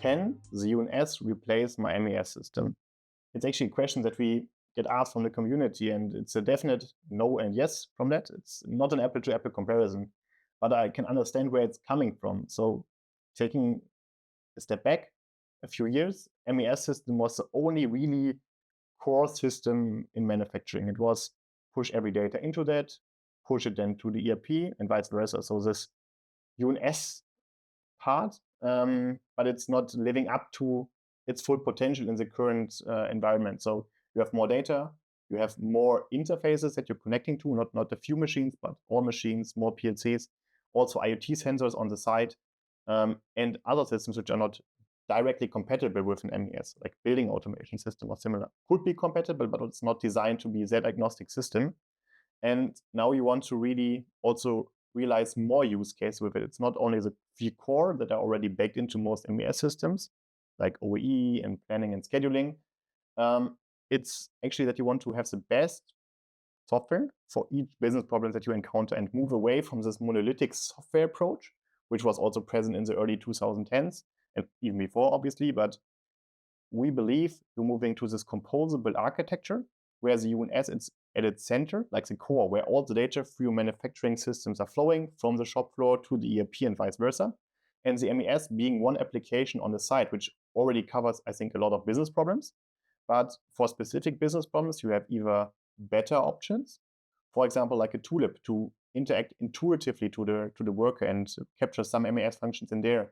Can the UNS replace my MES system? It's actually a question that we get asked from the community, and it's a definite no and yes from that. It's not an apple-to-apple comparison, but I can understand where it's coming from. So taking a step back a few years, MES system was the only really core system in manufacturing. It was push every data into that, push it then to the ERP and vice versa. So this UNS part, but it's not living up to its full potential in the current environment. So you have more data, you have more interfaces that you're connecting to, not a few machines, but all machines, more PLCs, also IoT sensors on the side, and other systems which are not directly compatible with an MES, like building automation system or similar. Could be compatible, but it's not designed to be that agnostic system. And now you want to really also realize more use cases with it. It's not only the few core that are already baked into most MES systems, like OEE and planning and scheduling. It's actually that you want to have the best software for each business problem that you encounter and move away from this monolithic software approach, which was also present in the early 2010s and even before, obviously. But we believe you're moving to this composable architecture where the UNS is at its center, like the core, where all the data through manufacturing systems are flowing from the shop floor to the ERP and vice versa. And the MES being one application on the side, which already covers, I think, a lot of business problems. But for specific business problems, you have either better options, for example, like a tulip to interact intuitively to the worker and capture some MES functions in there,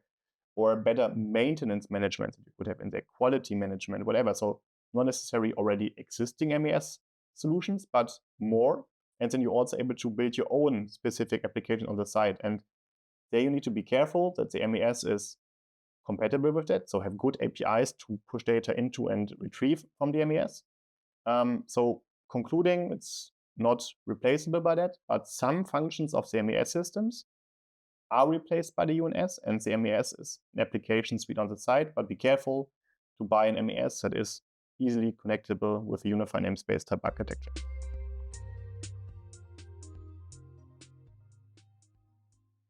or better maintenance management that you could have in there, quality management, whatever. So not necessarily already existing MES solutions, but more. And then you're also able to build your own specific application on the side. And there you need to be careful that the MES is compatible with that. So have good APIs to push data into and retrieve from the MES. So concluding, it's not replaceable by that, but some functions of the MES systems are replaced by the UNS, and the MES is an application suite on the side, but be careful to buy an MES that is easily connectable with a unified namespace type architecture.